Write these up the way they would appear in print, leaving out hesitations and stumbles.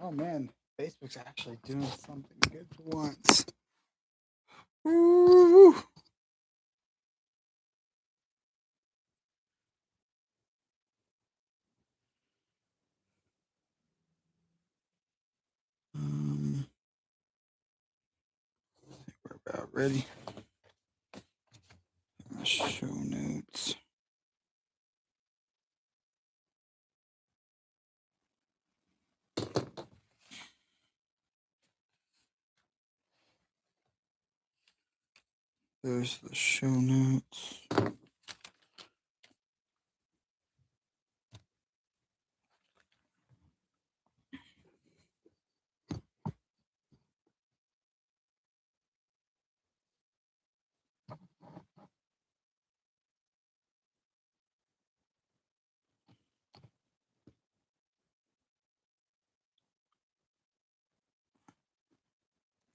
Oh man, Facebook's actually doing something good for once. Woo! We're about ready. Show notes. There's the show notes.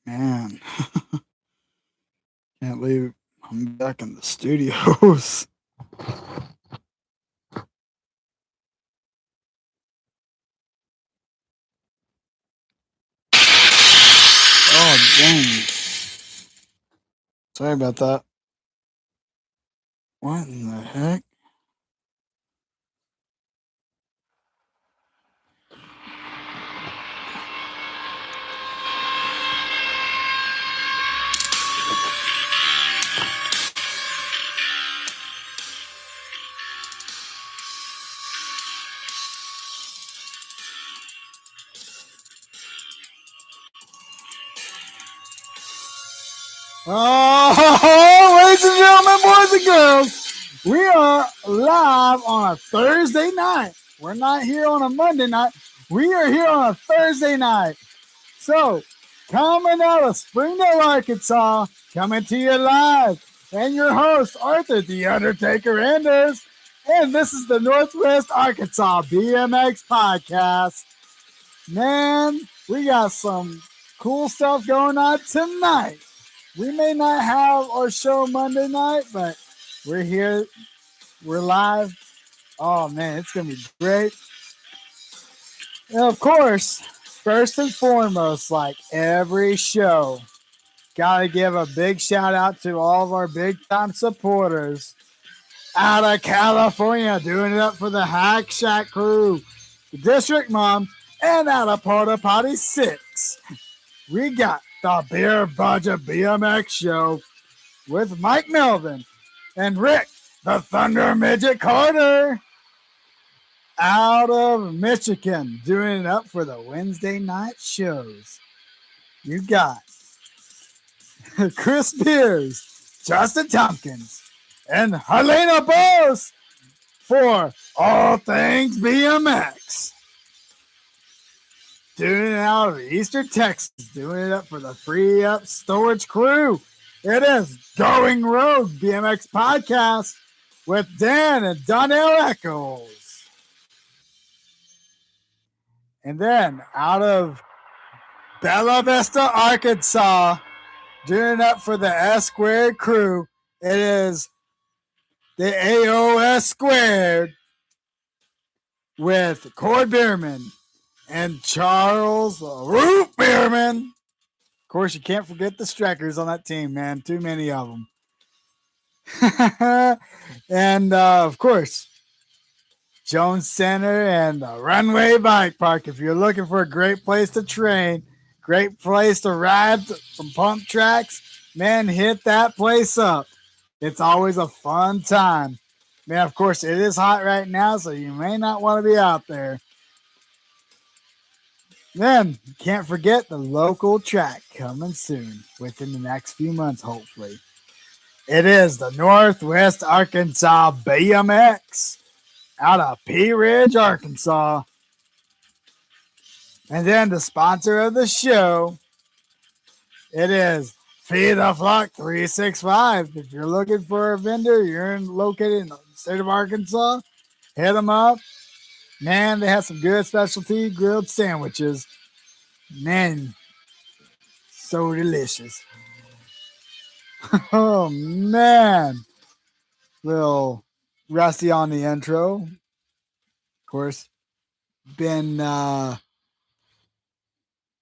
Man, can't believe I'm back in the studios. Oh, dang. Sorry about that. What in the heck? Oh, ladies and gentlemen, boys and girls, we are live on a Thursday night. We're not here on a Monday night. We are here on a Thursday night. So, coming out of Springdale, Arkansas, coming to you live, and your host, Arthur the Undertaker Anders, and this is the Northwest Arkansas BMX Podcast. Man, we got some cool stuff going on tonight. We may not have our show Monday night, but we're here. We're live. Oh, man, it's going to be great. And of course, first and foremost, like every show, got to give a big shout out to all of our big time supporters out of California, doing it up for the Hack Shack crew, the District Moms, and out of Porta Potty 6. We got the Beer Budget BMX Show with Mike Melvin and Rick, the Thunder Midget Carter, out of Michigan, doing it up for the Wednesday night shows. You got Chris Beers, Justin Tompkins, and Helena Bose for All Things BMX. Doing it out of Eastern Texas, doing it up for the Free Up Storage crew. It is Going Rogue BMX Podcast with Dan and Donnell Echols. And then out of Bella Vista, Arkansas, doing up for the S Squared crew, it is the AOS Squared with Cord Bierman and Charles Root Bierman. Of course, you can't forget the Streckers on that team, man. Too many of them. And, of course, Jones Center and the Runway Bike Park. If you're looking for a great place to train, great place to ride some pump tracks, man, hit that place up. It's always a fun time. Man, of course, it is hot right now, so you may not want to be out there. Then, can't forget the local track coming soon, within the next few months, hopefully. It is the Northwest Arkansas BMX out of Pea Ridge, Arkansas. And then the sponsor of the show, it is Feed the Flock 365. If you're looking for a vendor, you're located in the state of Arkansas, hit them up. Man, they have some good specialty grilled sandwiches. Man, so delicious. Oh, man. Little rusty on the intro. Of course, been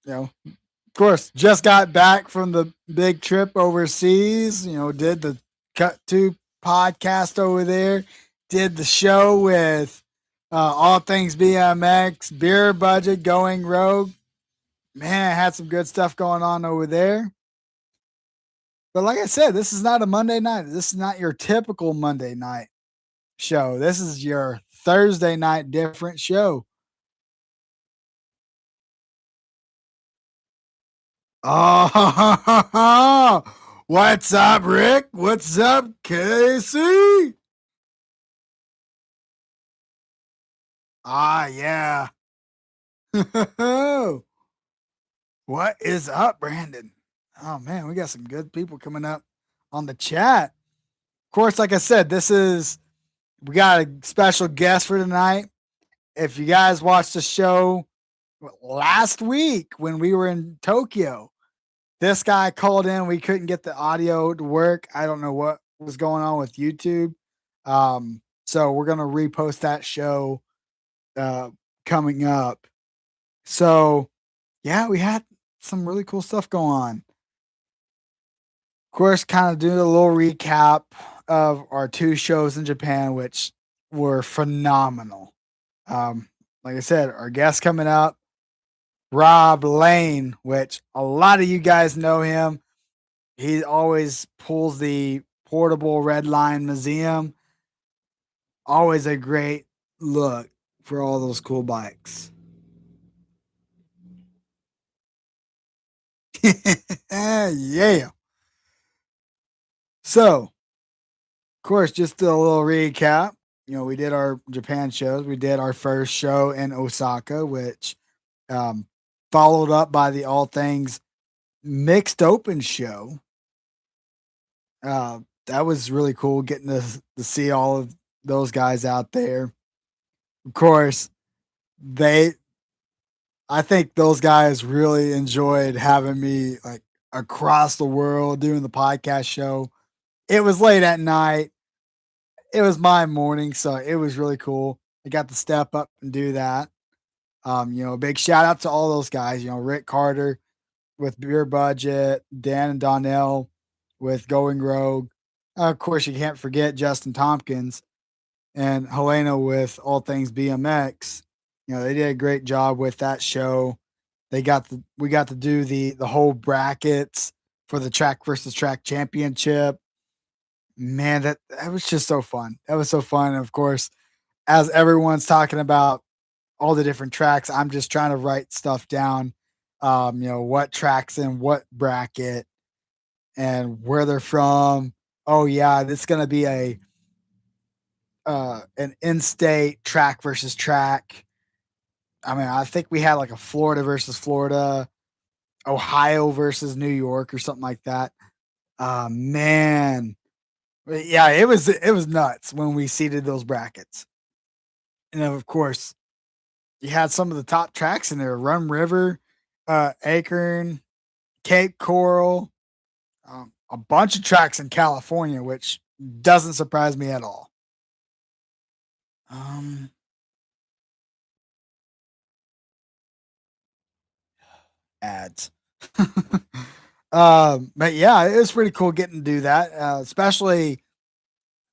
of course, just got back from the big trip overseas. Did the Cut to podcast over there. Did the show with All Things BMX, Beer Budget, Going Rogue. Man, had some good stuff going on over there. But like I said, this is not a Monday night. This is not your typical Monday night show. This is your Thursday night different show. Oh, what's up, Rick? What's up, Casey? Ah, yeah. What is up, Brandon? Oh man, we got some good people coming up on the chat. Of course, like I said, we got a special guest for tonight. If you guys watched the show last week when we were in Tokyo, this guy called in. We couldn't get the audio to work. I don't know what was going on with YouTube. So we're gonna repost that show coming up. So yeah, we had some really cool stuff going on. Of course, kind of doing a little recap of our two shows in Japan, which were phenomenal. Like I said, our guest coming up, Rob Lane, which a lot of you guys know him. He always pulls the portable Red Line Museum. Always a great look for all those cool bikes. Yeah. So, of course, just a little recap. We did our Japan shows. We did our first show in Osaka, which um, followed up by the All Things Mixed Open show. That was really cool getting to see all of those guys out there. Of course, I think those guys really enjoyed having me like across the world doing the podcast show. It was late at night. It was my morning, so it was really cool. I got to step up and do that. Big shout out to all those guys. Rick Carter with Beer Budget, Dan and Donnell with Going Rogue. Of course, you can't forget Justin Tompkins and Helena with All Things BMX. They did a great job with that show. We got to do the whole brackets for the track versus track championship. Man, that was just so fun. That was so fun. And of course, as everyone's talking about all the different tracks, I'm just trying to write stuff down. What tracks in what bracket and where they're from. Oh yeah, this is gonna be an in-state track versus track. I mean, I think we had like a Florida versus Florida, Ohio versus New York, or something like that. Man, yeah, it was nuts when we seeded those brackets, and then, of course, you had some of the top tracks in there: Rum River, Acorn, Cape Coral, a bunch of tracks in California, which doesn't surprise me at all. Um, Ads. But yeah, it was pretty cool getting to do that, especially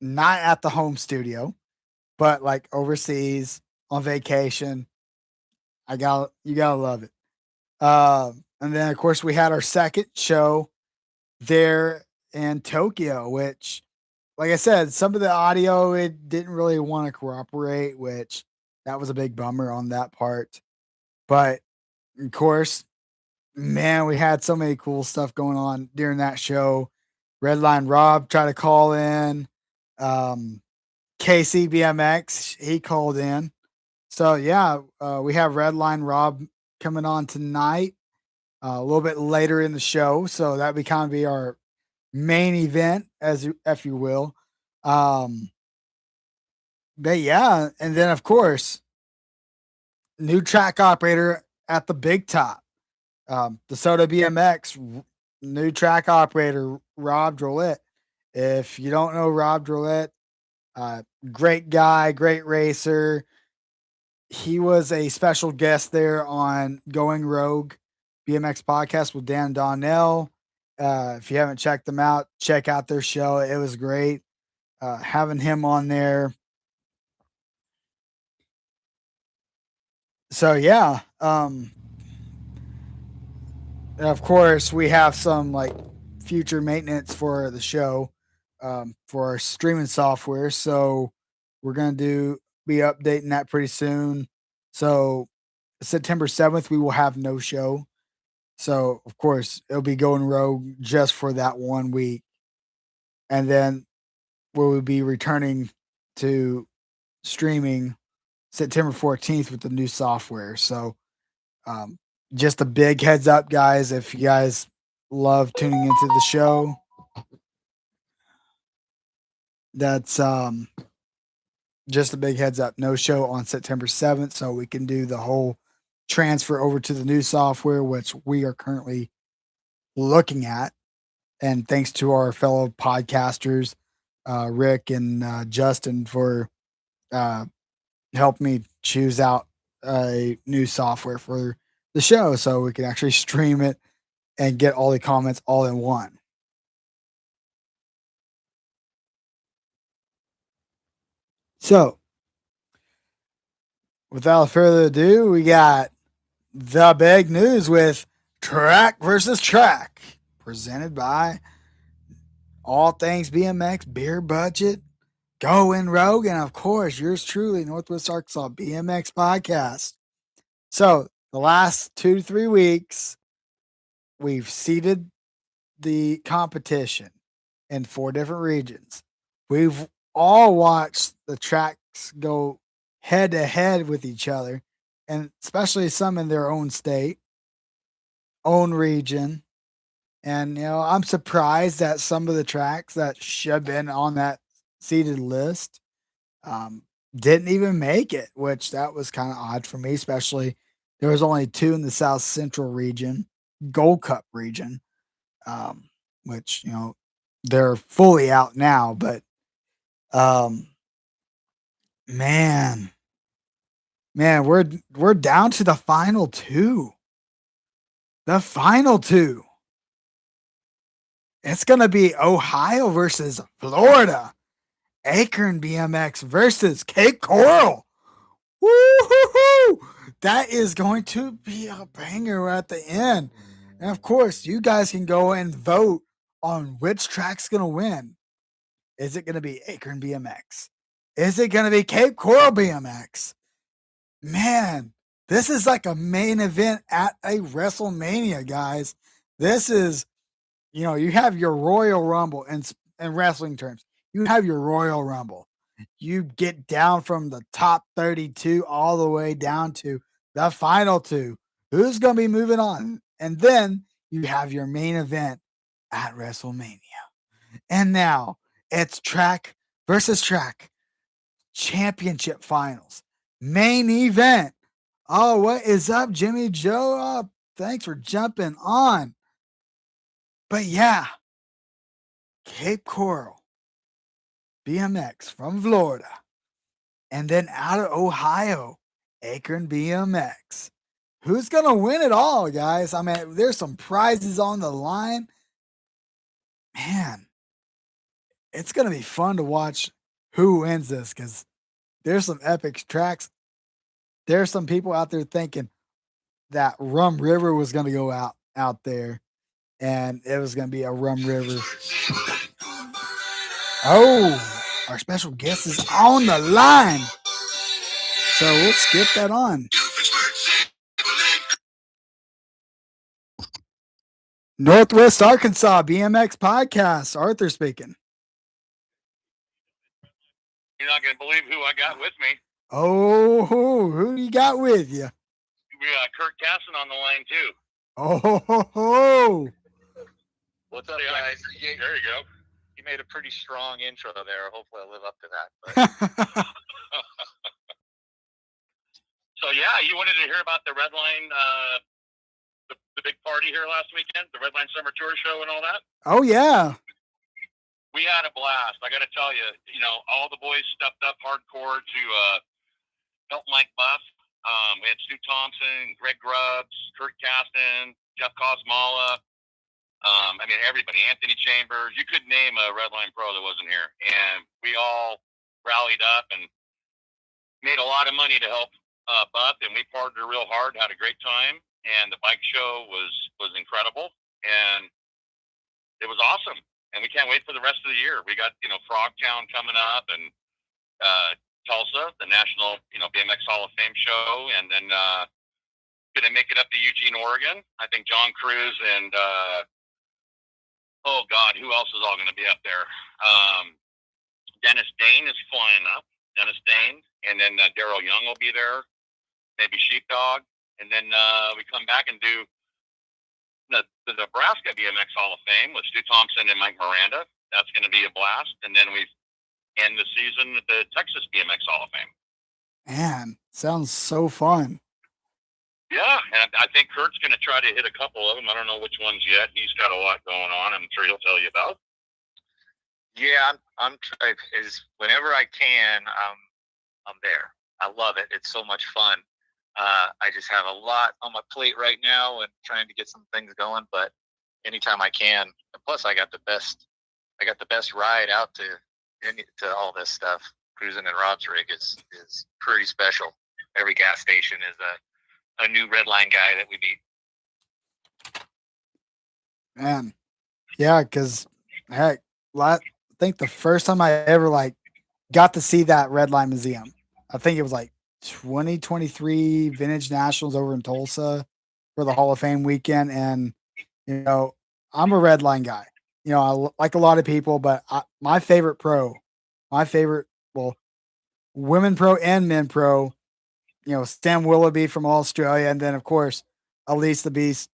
not at the home studio, but like overseas on vacation. You gotta love it. And then of course we had our second show there in Tokyo, which, like I said, some of the audio it didn't really want to cooperate, which that was a big bummer on that part. But of course, man, we had so many cool stuff going on during that show. Redline Rob tried to call in. Um, KCBMX, he called in. So yeah, we have Redline Rob coming on tonight, a little bit later in the show. So that would kind of be our main event, if you will. Um, but yeah, and then of course, new track operator at the big top. The Soda BMX new track operator, Rob Drolet. If you don't know Rob Drolet, great guy, great racer. He was a special guest there on Going Rogue. BMX Podcast with Dan and Donnell. If you haven't checked them out, check out their show. It was great having him on there. So yeah, of course we have some like future maintenance for the show for our streaming software. So we're gonna be updating that pretty soon. So September 7th we will have no show. So of course it'll be going rogue just for that 1 week, and then we will be returning to streaming September 14th with the new software. So um, just a big heads up, guys. If you guys love tuning into the show, that's just a big heads up. No show on September 7th, so we can do the whole transfer over to the new software, which we are currently looking at. And thanks to our fellow podcasters, Rick and Justin, for helping me choose out a new software for the show so we can actually stream it and get all the comments all in one. So, without further ado, we got the big news with Track versus Track, presented by All Things BMX, Beer Budget, Going Rogue, and of course, yours truly, Northwest Arkansas BMX Podcast. So, the last 2 to 3 weeks, we've seeded the competition in 4 different regions. We've all watched the tracks go head to head with each other, and especially some in their own state, own region. And I'm surprised that some of the tracks that should have been on that seeded list um, didn't even make it, which that was kind of odd for me, especially there was only 2 in the South Central region, Gold Cup region, which they're fully out now. But um, man, we're down to the final 2. The final 2. It's gonna be Ohio versus Florida. Akron BMX versus Cape Coral. Woo-hoo-hoo! That is going to be a banger at the end. And of course, you guys can go and vote on which track's going to win. Is it going to be Akron BMX? Is it going to be Cape Coral BMX? Man, this is like a main event at a WrestleMania, guys. This is, you have your Royal Rumble in wrestling terms. You have your Royal Rumble. You get down from the top 32 all the way down to the final 2. Who's going to be moving on? And then you have your main event at WrestleMania. And now it's track versus track championship finals. Main event. Oh, what is up, Jimmy Joe? Oh, thanks for jumping on. But yeah, Cape Coral BMX from Florida. And then out of Ohio, Akron BMX. Who's going to win it all, guys? I mean, there's some prizes on the line. Man, it's going to be fun to watch who wins this because there's some epic tracks. There's some people out there thinking that Rum River was going to go out there, and it was going to be a Rum River. Oh, our special guest is on the line. So we'll skip that on. Northwest Arkansas BMX Podcast. Arthur speaking. You're not going to believe who I got with me. Oh, who you got with you? We got Kurt Casson on the line, too. Oh. What's up, guys? There you go. You made a pretty strong intro there. Hopefully I'll live up to that. So, yeah, you wanted to hear about the Red Line, the big party here last weekend, the Red Line Summer Tour Show and all that? Oh, yeah. We had a blast. I got to tell you, all the boys stepped up hardcore to help Mike Buff. We had Stu Thompson, Greg Grubbs, Kurt Caston, Jeff Cosmala. I mean, everybody, Anthony Chambers, you could name a Redline Pro that wasn't here. And we all rallied up and made a lot of money to help Buff, and we partnered real hard, had a great time. And the bike show was incredible, and it was awesome. And we can't wait for the rest of the year. We got, Frogtown coming up, and Tulsa, the National, BMX Hall of Fame show, and then going to make it up to Eugene, Oregon. I think John Cruz and oh God, who else is all going to be up there? Dennis Dane is flying up. Dennis Dane, and then Daryl Young will be there. Maybe Sheepdog, and then we come back and do the Nebraska BMX Hall of Fame with Stu Thompson and Mike Miranda. That's going to be a blast, and then we end the season at the Texas BMX Hall of Fame. Man, sounds so fun. Yeah, and I think Kurt's going to try to hit a couple of them. I don't know which ones yet. He's got a lot going on. I'm sure he'll tell you about. Yeah, I'm whenever I can, I'm there. I love it. It's so much fun. I just have a lot on my plate right now and trying to get some things going. But anytime I can, and plus I got the best ride out to all this stuff. Cruising in Rob's rig is pretty special. Every gas station is a new Redline guy that we meet. Man, yeah, because heck, I think the first time I ever got to see that Redline Museum, I think it was 2023 Vintage Nationals over in Tulsa for the Hall of Fame weekend. And, I'm a Redline guy. I like a lot of people, but my favorite women pro and men pro, Stan Willoughby from Australia. And then, of course, Elise the Beast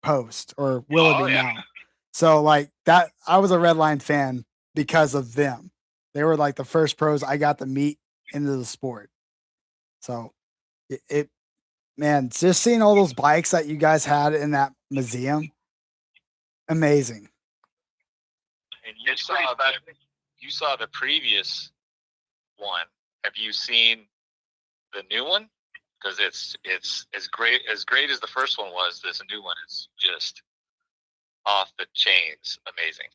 Post or Willoughby now. So that, I was a Redline fan because of them. They were the first pros I got to meet into the sport. So man, just seeing all those bikes that you guys had in that museum, amazing. And you saw the previous one. Have you seen the new one? Because it's as great as the first one was. This new one is just off the chains, amazing.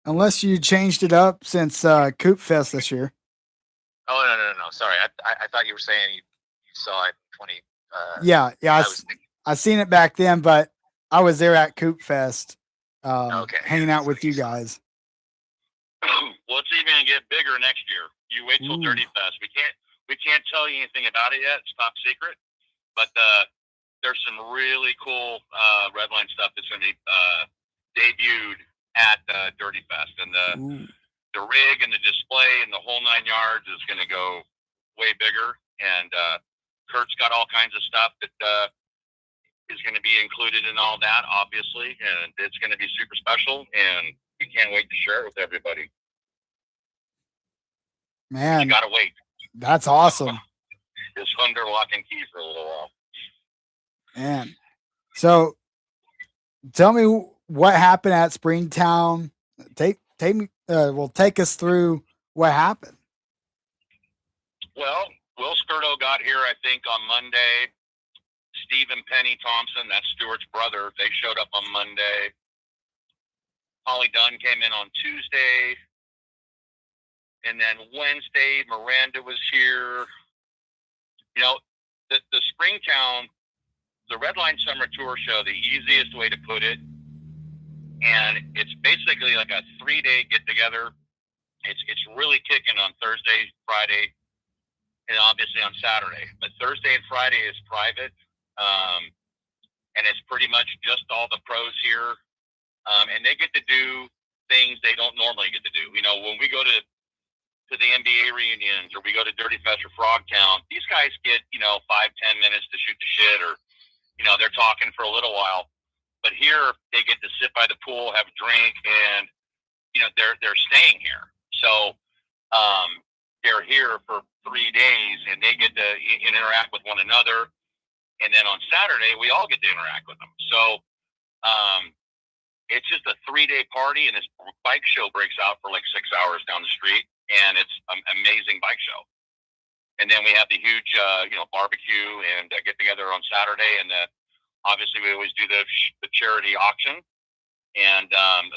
Unless you changed it up since Coop Fest this year. Oh no! Sorry, I thought you were saying you saw it in 20. Yeah. I seen it back then, but I was there at Coop Fest, hanging out with you guys. Well, it's even gonna get bigger next year. You wait till Dirty Fest. We can't tell you anything about it yet. It's top secret. But there's some really cool Redline stuff that's going to be debuted at Dirty Fest, and the rig and the display and the whole 9 yards is going to go way bigger. And Kurt's got all kinds of stuff that is going to be included in all that, obviously, and it's going to be super special. And we can't wait to share it with everybody. Man, you gotta wait. That's awesome. It's under lock and key for a little while. Man, so tell me what happened at Springtown. Take us through what happened. Well, Will Skirto got here, I think, on Monday. Steve and Penny Thompson, that's Stuart's brother, they showed up on Monday. Holly Dunn came in on Tuesday. And then Wednesday, Miranda was here. The Springtown, the Redline Summer Tour Show, the easiest way to put it, and it's basically like a 3-day get-together. It's really kicking on Thursday, Friday, and obviously on Saturday. But Thursday and Friday is private, and it's pretty much just all the pros here, and they get to do things they don't normally get to do. When we go to the NBA reunions, or we go to Dirty Fest or Frogtown, these guys get, 5-10 minutes to shoot the shit, or, they're talking for a little while. But here they get to sit by the pool, have a drink, and, they're staying here. So, they're here for 3 days, and they get to interact with one another. And then on Saturday, we all get to interact with them. So, it's just a 3-day party, and this bike show breaks out for 6 hours down the street. And it's an amazing bike show. And then we have the huge, barbecue and get together on Saturday. And obviously we always do the charity auction. And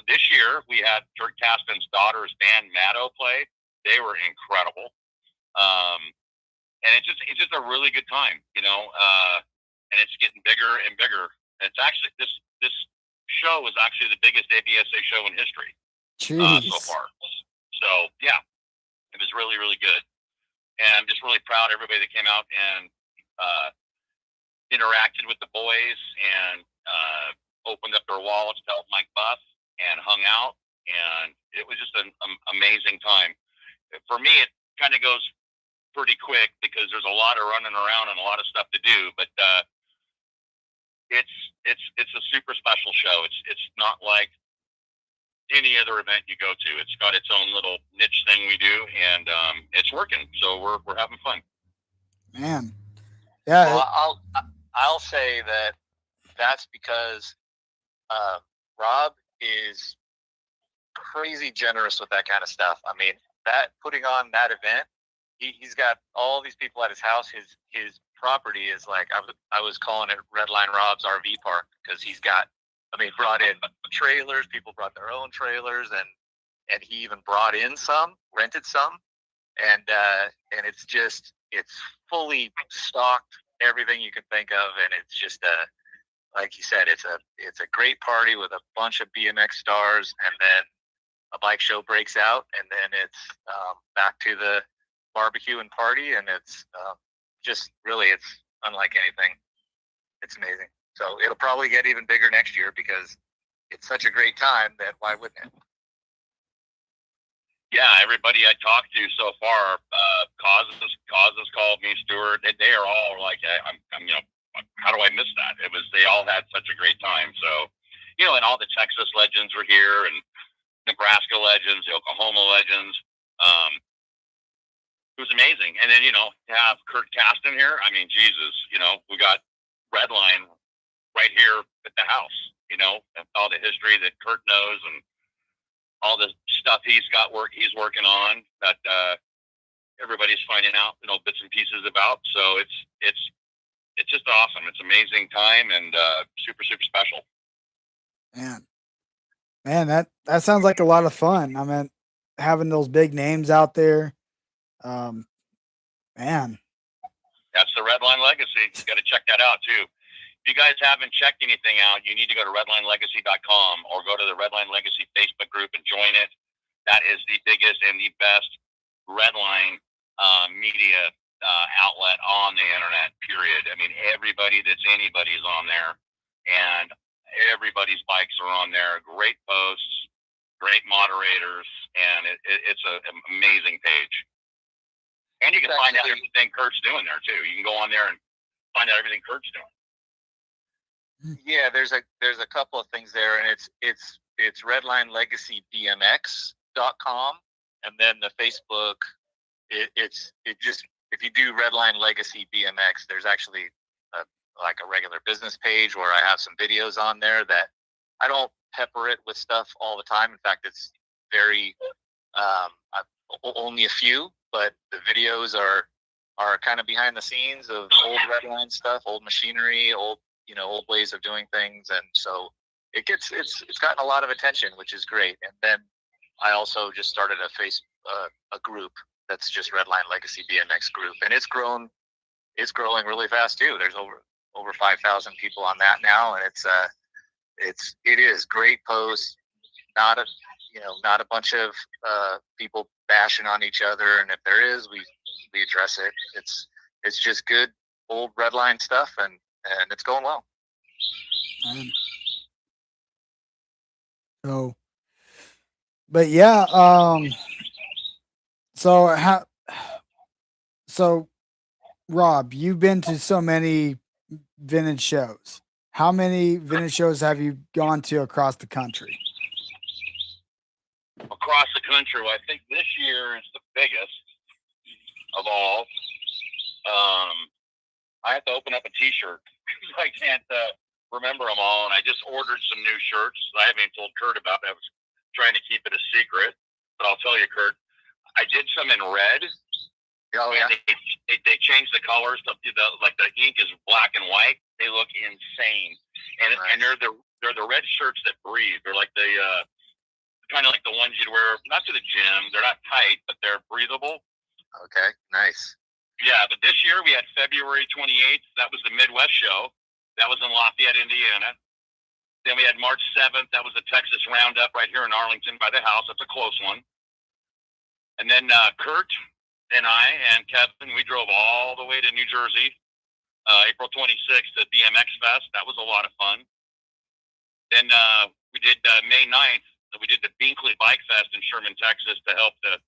this year we had Kurt Caston's daughter's band Maddo play. They were incredible. And it's just a really good time, and it's getting bigger and bigger. And it's actually, this show is actually the biggest ABSA show in history so far. So yeah, it was really, really good. And I'm just really proud of everybody that came out and interacted with the boys and opened up their wallets to help Mike Buff and hung out. And it was just an amazing time. For me, it kind of goes pretty quick because there's a lot of running around and a lot of stuff to do. But it's a super special show. It's not like any other event you go to. It's got its own little niche thing we do, and it's working. So we're having fun. Man, yeah. Well, I'll say that's because Rob is crazy generous with that kind of stuff. I mean, putting on that event, he's got all these people at his house. His property is like, I was calling it Redline Rob's RV park, because he's got, brought in trailers. People brought their own trailers, and he even brought in some, rented some, and it's fully stocked, everything you can think of, and it's just like you said, it's a great party with a bunch of BMX stars, and then a bike show breaks out, and then it's back to the barbecue and party, and it's just really, it's unlike anything. It's amazing. So it'll probably get even bigger next year because it's such a great time that why wouldn't it? Yeah, everybody I talked to so far, causes called me, Stuart. They are all like, I'm how do I miss that? They all had such a great time. So, and all the Texas legends were here, and Nebraska legends, the Oklahoma legends. It was amazing. And then, to have Kurt Caston here, Jesus, we got Redline right here at the house, and all the history that Kurt knows and all the stuff he's working on that everybody's finding out, bits and pieces about. So it's just awesome. It's an amazing time and super, super special. Man, that sounds like a lot of fun. Having those big names out there. Man. That's the Redline Legacy. You got to check that out too. If you guys haven't checked anything out, you need to go to redlinelegacy.com or go to the Redline Legacy Facebook group and join it. That is the biggest and the best Redline media outlet on the internet, period. Everybody that's anybody's on there, and everybody's bikes are on there. Great posts, great moderators, and it's an amazing page. And you can find out everything Kurt's doing there too. You can go on there and find out everything Kurt's doing. Yeah, there's a couple of things there, and it's redlinelegacybmx.com, and then the Facebook. It's just, if you do Redline Legacy BMX, there's actually a regular business page where I have some videos on there that I don't pepper it with stuff all the time. In fact, it's very only a few, but the videos are kind of behind the scenes of old Redline stuff, old machinery, old ways of doing things, and so it's gotten a lot of attention, which is great. And then I also just started a group that's just Redline Legacy BMX group, and it's growing growing really fast too. There's over 5,000 people on that now, and it is great posts. Not a bunch of people bashing on each other, and if there is, we address it. It's just good old Redline stuff, and it's going well. But yeah, so Rob, you've been to so many vintage shows. How many vintage shows have you gone to across the country? Across the country, well, I think this year is the biggest of all. I have to open up a T-shirt. I can't remember them all, and I just ordered some new shirts. I haven't even told Kurt about it. I was trying to keep it a secret, but I'll tell you, Kurt, I did some in red, Oh, yeah. And they changed the colors. The ink is black and white. They look insane. And Nice. and they're the red shirts that breathe. They're like the kind of like the ones you'd wear not to the gym. They're not tight, but they're breathable. Okay, nice. Yeah, but this year we had February 28th. That was the Midwest show. That was in Lafayette, Indiana. Then we had March 7th. That was the Texas Roundup right here in Arlington by the house. That's a close one. And then Kurt and I and Kevin, we drove all the way to New Jersey, April 26th at BMX Fest. That was a lot of fun. Then we did May 9th. We did the Binkley Bike Fest in Sherman, Texas to help the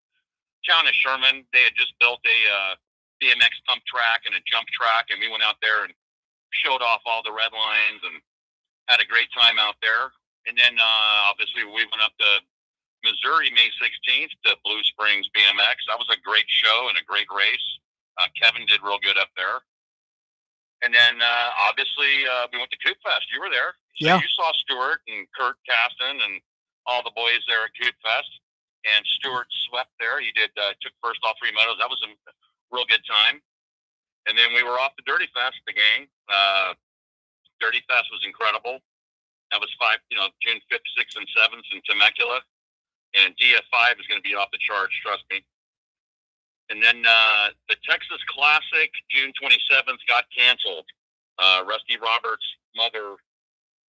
town of Sherman. They had just built a BMX pump track and a jump track, and we went out there and showed off all the red lines and had a great time out there. And then obviously we went up to Missouri May 16th to Blue Springs BMX. That was a great show and a great race. Kevin did real good up there. And then obviously we went to Coop Fest. You were there. So Yeah. You saw Stuart and Kurt Caston and all the boys there at Coop Fest. And Stuart swept there. He took first all three medals. That was a real good time. And then we were off to Dirty Fest, the gang. Dirty Fest was incredible. That was June 5th, 6th, and 7th in Temecula. And DF5 is going to be off the charts, trust me. And then the Texas Classic, June 27th, got canceled. Rusty Roberts' mother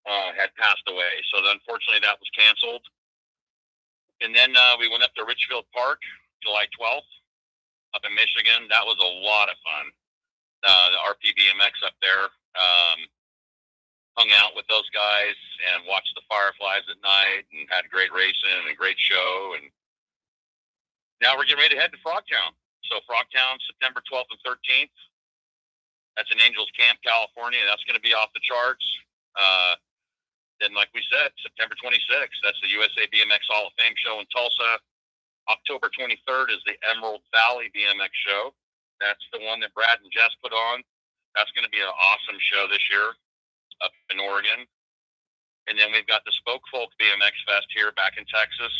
had passed away, so unfortunately that was canceled. And then we went up to Richfield Park, July 12th, up in Michigan. That was a lot of fun. The RPBMX up there. Hung out with those guys and watched the Fireflies at night and had great racing and a great show. And now we're getting ready to head to Frogtown. So Frogtown, September 12th and 13th. That's in Angels Camp, California. That's going to be off the charts. Then, like we said, September 26th, that's the USA BMX Hall of Fame show in Tulsa. October 23rd is the Emerald Valley BMX show. That's the one that Brad and Jess put on. That's going to be an awesome show this year up in Oregon. And then we've got the Spoke Folk BMX Fest here back in Texas,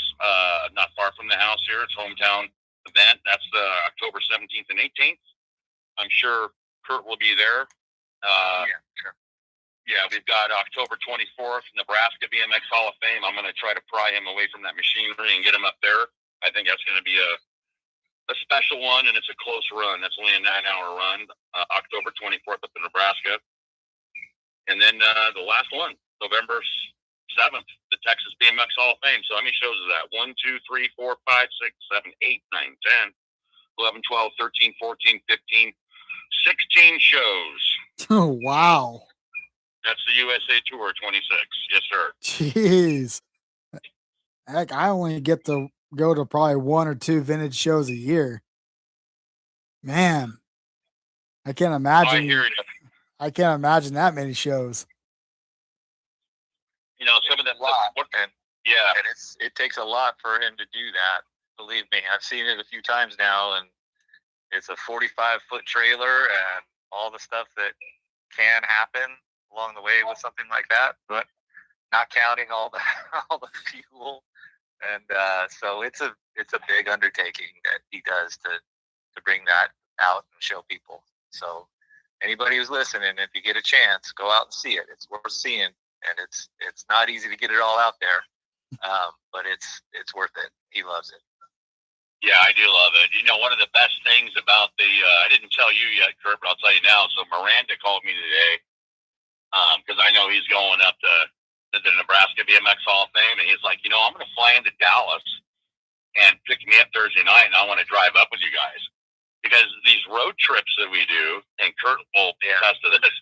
not far from the house here. It's hometown event. That's the October 17th and 18th. I'm sure Kurt will be there. Yeah, sure. Yeah, we've got October 24th, Nebraska BMX Hall of Fame. I'm going to try to pry him away from that machinery and get him up there. I think that's going to be a special one, and it's a close run. That's only a 9-hour run, October 24th up in Nebraska. And then the last one, November 7th, the Texas BMX Hall of Fame. So how many shows is that? 1, 2, 3, 4, 5, 6, 7, 8, 9, 10, 11, 12, 13, 14, 15, 16 shows. Oh, wow. That's the USA Tour 26. Yes, sir. Jeez. Heck, I only get to go to probably 1 or 2 vintage shows a year. Man, I can't imagine. I hear you. I can't imagine that many shows. You know, some of them. And Yeah. and it takes a lot for him to do that. Believe me, I've seen it a few times now, and it's a 45-foot trailer and all the stuff that can happen along the way with something like that, but not counting all the all the fuel. And so it's a big undertaking that he does to bring that out and show people. So anybody who's listening, if you get a chance, go out and see it. It's worth seeing, and it's not easy to get it all out there, but it's worth it. He loves it. Yeah, I do love it. You know, one of the best things about I didn't tell you yet, Kurt, but I'll tell you now. So Miranda called me today because I know he's going up to the Nebraska BMX Hall of Fame, and he's like, you know, I'm going to fly into Dallas and pick me up Thursday night, and I want to drive up with you guys. Because these road trips that we do, and Kurt will attest to this,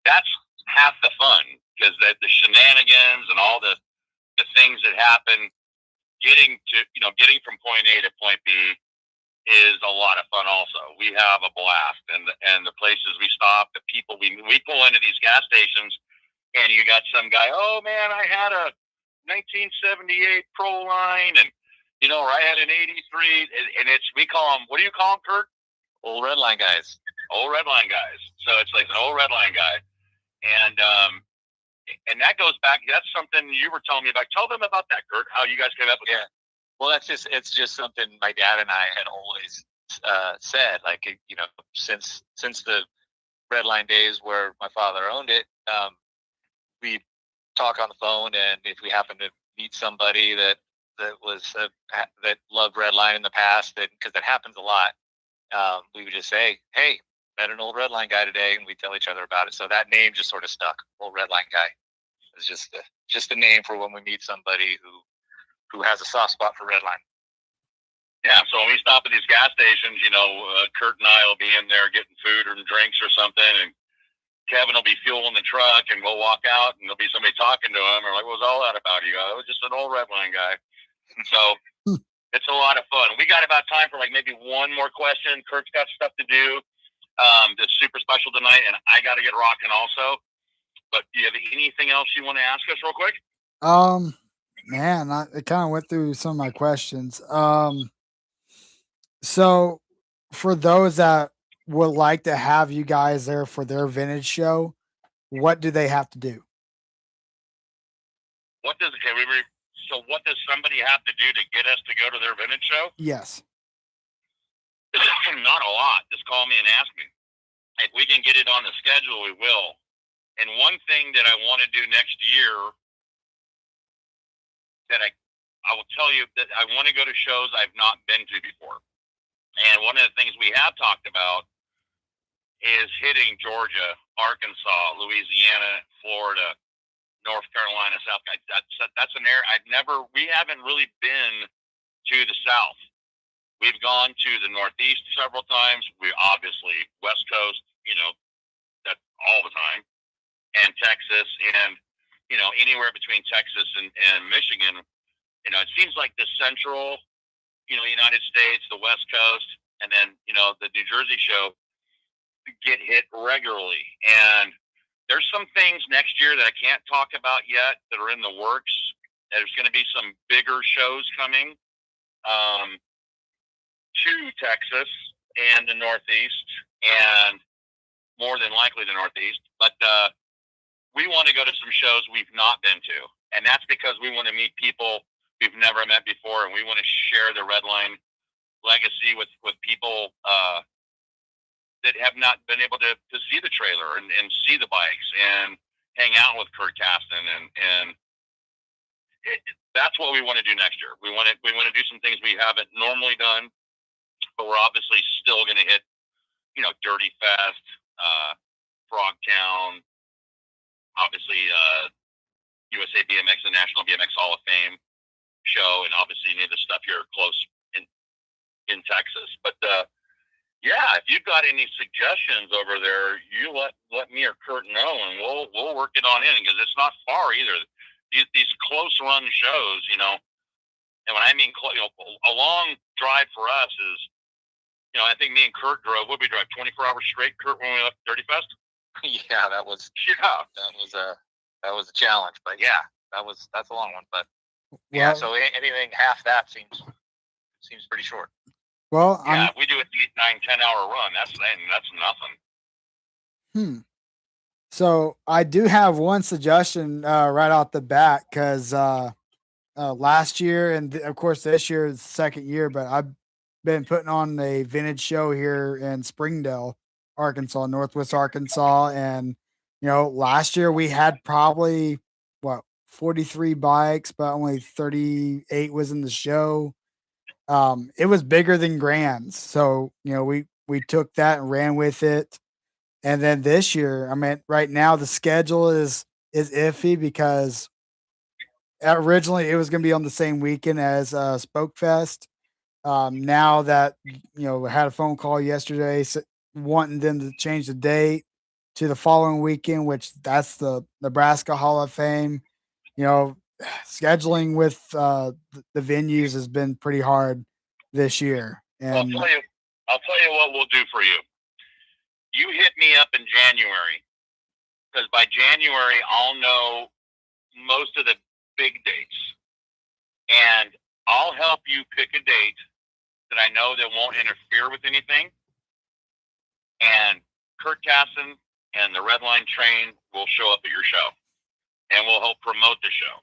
that's half the fun. Because the shenanigans and all the things that happen, getting from point A to point B is a lot of fun also. We have a blast. And the places we stop, the people, we pull into these gas stations, and you got some guy, oh man, I had a 1978 Pro Line, and, you know, or I had an 83, and we call them, what do you call them, Kurt? Old red line guys. Old red line guys. So it's like an old red line guy. And that goes back, that's something you were telling me about. Tell them about that, Kurt, how you guys came up with that. Well, it's just something my dad and I had always said, like, since the Redline days where my father owned it, we talk on the phone, and if we happen to meet somebody that loved Redline in the past, because that happens a lot, we would just say, "Hey, met an old Redline guy today," and we tell each other about it. So that name just sort of stuck. Old Redline guy is just a name for when we meet somebody who has a soft spot for Redline. Yeah, so when we stop at these gas stations, Kurt and I will be in there getting food or drinks or something, and Kevin will be fueling the truck, and we'll walk out, and there'll be somebody talking to him. We're like, "What was all that about?" You go, "It was just an old Redline guy." So it's a lot of fun. We got about time for like maybe one more question. Kurt's got stuff to do. That's super special tonight, and I got to get rocking also. But do you have anything else you want to ask us real quick? Man, it kind of went through some of my questions. So for those that would like to have you guys there for their vintage show, what do they have to do? What does somebody have to do to get us to go to their vintage show? Yes. Not a lot. Just call me and ask me. If we can get it on the schedule, we will. And one thing that I want to do next year that I will tell you that I want to go to shows I've not been to before. And one of the things we have talked about is hitting Georgia, Arkansas, Louisiana, Florida, North Carolina, South. That's an area we haven't really been to the South. We've gone to the Northeast several times. We obviously West Coast, that's all the time, and Texas, and anywhere between Texas and Michigan. It seems like the central, United States, the West Coast, and then the New Jersey show get hit regularly. And there's some things next year that I can't talk about yet that are in the works. There's going to be some bigger shows coming to Texas and the Northeast, and more than likely the Northeast. But we want to go to some shows we've not been to, and that's because we want to meet people we've never met before, and we want to share the Redline legacy with people that have not been able to see the trailer and see the bikes and hang out with Kurt Kasten, and that's what we want to do next year. We want to do some things we haven't normally done, but we're obviously still going to hit, Dirty Fest, Frogtown, obviously USA BMX, the National BMX Hall of Fame show, and obviously any of the stuff here close in Texas. But yeah, if you've got any suggestions over there, you let me or Kurt know, and we'll work it on in, because it's not far either. These close run shows, and when I mean a long drive for us is, I think me and Kurt drove. What did we drive 24 hours straight, Kurt, when we left Dirty Fest? Yeah, that was a challenge, but yeah, that's a long one. But yeah, so anything half that seems pretty short. Well, yeah, we do a 8, 9, 10-hour run. That's nothing. So I do have one suggestion right off the bat, because last year, and of course this year is the second year, but I've been putting on a vintage show here in Springdale, Arkansas, Northwest Arkansas, and last year we had probably 43 bikes, but only 38 was in the show. It was bigger than Grand's, so we took that and ran with it. And then this year, right now the schedule is iffy, because originally it was going to be on the same weekend as Spoke Fest. Now that I had a phone call yesterday wanting them to change the date to the following weekend, which that's the Nebraska Hall of Fame. Scheduling with the venues has been pretty hard this year. And I'll tell you what we'll do for you. You hit me up in January, because by January I'll know most of the big dates, and I'll help you pick a date that I know that won't interfere with anything. And Kurt Kasten and the Redline train will show up at your show, and we'll help promote the show.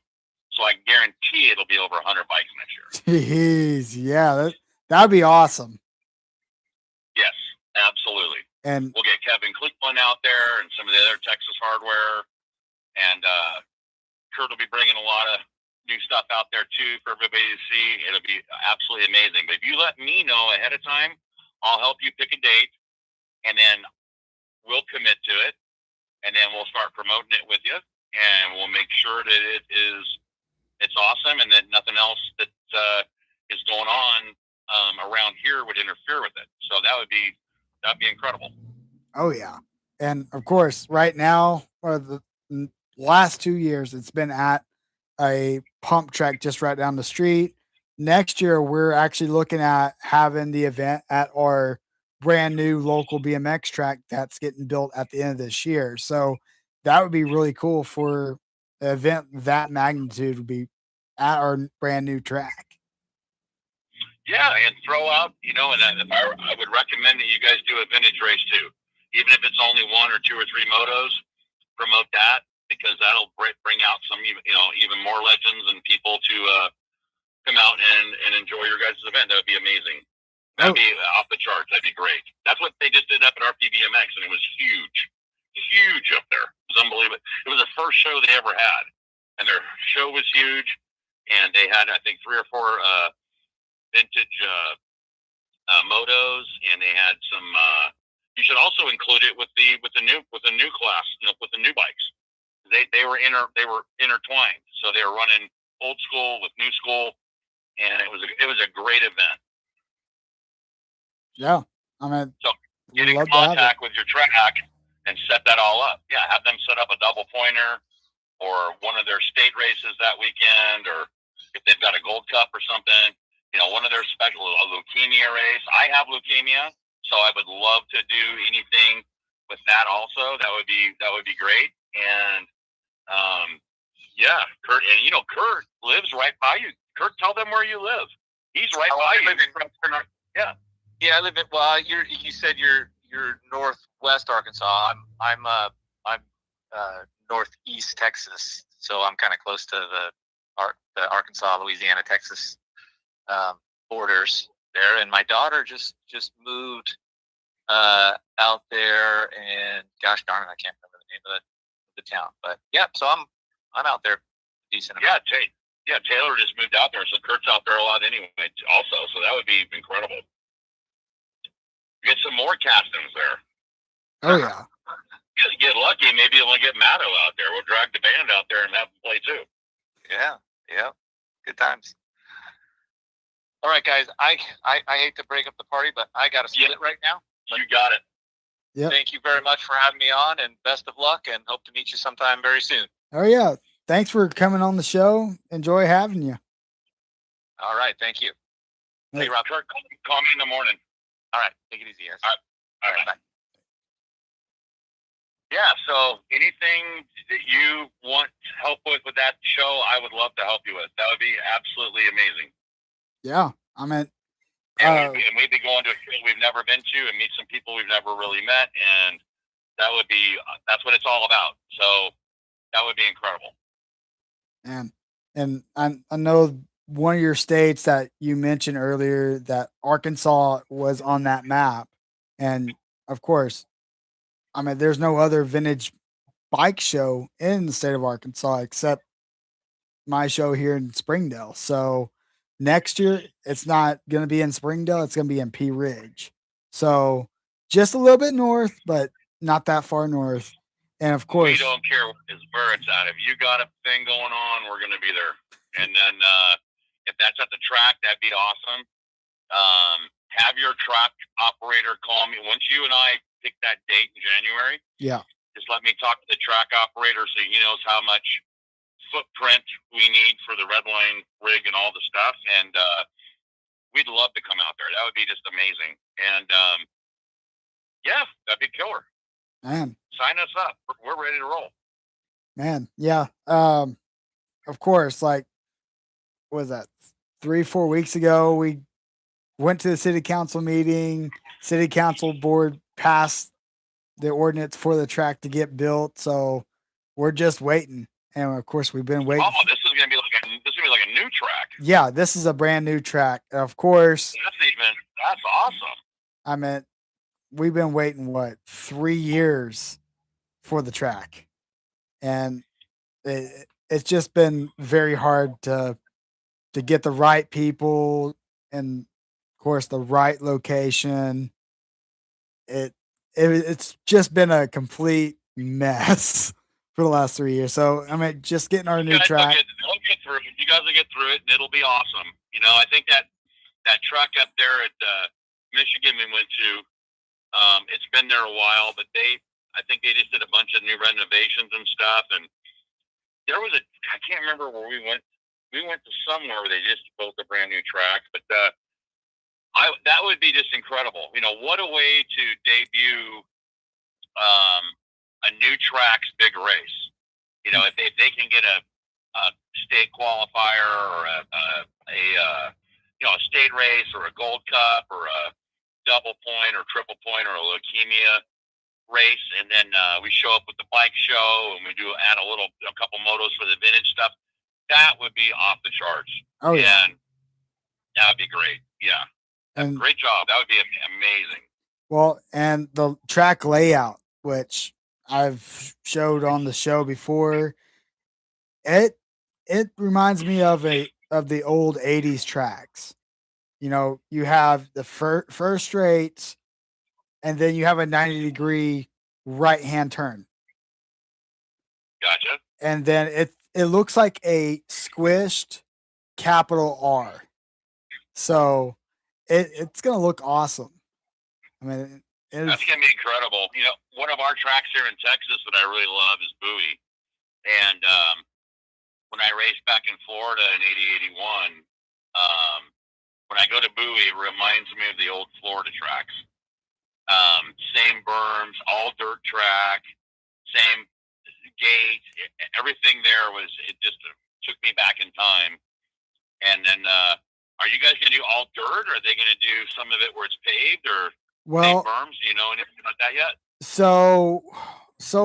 So I guarantee it'll be over 100 bikes next year. Jeez, yeah, that'd be awesome. And we'll get Kevin Cleveland out there and some of the other Texas hardware. And Kurt will be bringing a lot of new stuff out there too for everybody to see. It'll be absolutely amazing. But if you let me know ahead of time, I'll help you pick a date, and then we'll commit to it, and then we'll start promoting it with you, and we'll make sure that it's awesome, and that nothing else that is going on around here would interfere with it. So that'd be incredible. oh yeah, and of course, right now, or the last 2 years, it's been at a pump track just right down the street. Next year, we're actually looking at having the event at our brand new local BMX track that's getting built at the end of this year. So that would be really cool for an event that magnitude would be at our brand new track. Yeah, and throw out, and I would recommend that you guys do a vintage race too, even if it's only 1 or 2 or 3 motos. Promote that, because that'll bring out some even more legends and people to come out and enjoy your guys' event. That would be amazing. That'd be off the charts. That'd be great. That's what they just did up at RPBMX, and it was huge up there. It was unbelievable. It was the first show they ever had, and their show was huge. And they had, I think, 3 or 4 vintage motos, and they had some. You should also include it with the new class, with the new bikes. They were intertwined, so they were running old school with new school, and it was a great event. Yeah, I mean, so get in contact with your track and set that all up. Yeah, have them set up a double pointer or one of their state races that weekend, or if they've got a Gold Cup or something, one of their special, a leukemia race. I have leukemia, so I would love to do anything with that also. That would be great. And yeah, Kurt, and Kurt lives right by you. Kurt, tell them where you live. He's right by you. Yeah. Yeah, I live in. Well, you said you're northwest Arkansas. I'm northeast Texas, so I'm kind of close to the Arkansas, Louisiana, Texas borders there. And my daughter just moved out there, and gosh darn it, I can't remember the name of the town. But yeah, so I'm out there a decent amount. Yeah, Taylor just moved out there, so Kurt's out there a lot anyway. Also, so that would be incredible. Get some more castings there. Oh yeah. Get lucky. Maybe you'll get Matto out there. We'll drag the band out there and have them play too. Yeah. Good times. All right, guys. I hate to break up the party, but I got to split right now. You got it. Yeah. Thank you very much for having me on, and best of luck, and hope to meet you sometime very soon. Oh yeah. Thanks for coming on the show. Enjoy having you. All right. Thank you. Hey, Rob, call me in the morning. All right. Take it easy, guys. All right. Bye. Yeah, so anything that you want help with that show, I would love to help you with. That would be absolutely amazing. Yeah, I mean, and we'd be going to a show we've never been to and meet some people we've never really met, and that's what it's all about. So that would be incredible. And I know one of your states that you mentioned earlier, that Arkansas was on that map, and of course, I mean, there's no other vintage bike show in the state of Arkansas except my show here in Springdale. So next year, it's not going to be in Springdale. It's going to be in Pea Ridge. So just a little bit north, but not that far north. And of course, we don't care where it's at. If you got a thing going on, we're going to be there. And then if that's at the track, that'd be awesome. Have your track operator call me once you and I pick that date in January. Yeah. Just let me talk to the track operator so he knows how much footprint we need for the red line rig and all the stuff. And we'd love to come out there. That would be just amazing. And yeah, that'd be killer. Man. Sign us up. We're ready to roll. Man, yeah. Of course, like, what was that? 3-4 weeks ago, we went to the city council meeting. City council board passed the ordinance for the track to get built, so we're just waiting. And of course, we've been waiting. Oh, this is gonna be like a new track. Yeah, this is a brand new track. Of course, That's awesome. I mean, we've been waiting 3 years for the track, and it's just been very hard to get the right people and, of course, the right location. It, it's just been a complete mess for the last 3 years. So I mean, just getting our new track. They'll get through it. You guys will get through it, and it'll be awesome. I think that track up there at Michigan we went to, it's been there a while, but I think they just did a bunch of new renovations and stuff. And there was I can't remember where we went. We went to somewhere where they just built a brand new track, but that would be just incredible. What a way to debut a new track's big race. If they can get a state qualifier or a state race or a gold cup or a double point or triple point or a leukemia race, and then we show up with the bike show and we add a couple motos for the vintage stuff. That would be off the charts. Oh yeah, and that would be great. Yeah, and great job. That would be amazing. Well, and the track layout, which I've showed on the show before, it reminds me of the old 80s tracks. You have the first straight, and then you have a 90-degree right-hand turn. Gotcha. And then it looks like a squished capital R. So it's going to look awesome. I mean, that's going to be incredible. One of our tracks here in Texas that I really love is Bowie. And when I raced back in Florida in 80, 81, when I go to Bowie, it reminds me of the old Florida tracks. Same berms, all dirt track, same gate. Everything there it just took me back in time. And then, are you guys going to do all dirt, or are they going to do some of it where it's paved, or same berms? Do you know anything about that yet? So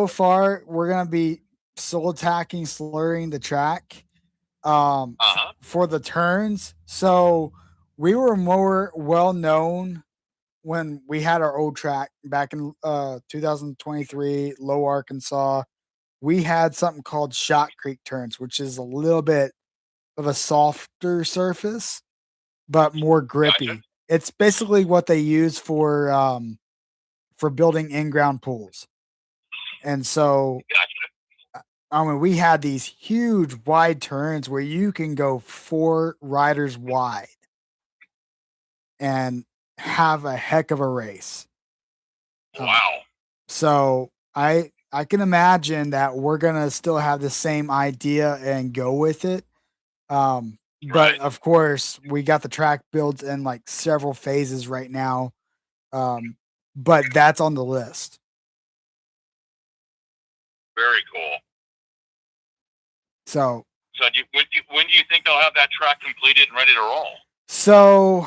far, we're going to be slurring the track for the turns. So we were more well known when we had our old track back in 2023, Low Arkansas. We had something called Shot Creek turns, which is a little bit of a softer surface, but more grippy. Gotcha. It's basically what they use for building in-ground pools. And so, gotcha. I mean, we had these huge wide turns where you can go 4 riders wide and have a heck of a race. Wow. So I can imagine that we're going to still have the same idea and go with it. But of course we got the track built in like several phases right now. But that's on the list. Very cool. So when do you think they'll have that track completed and ready to roll? So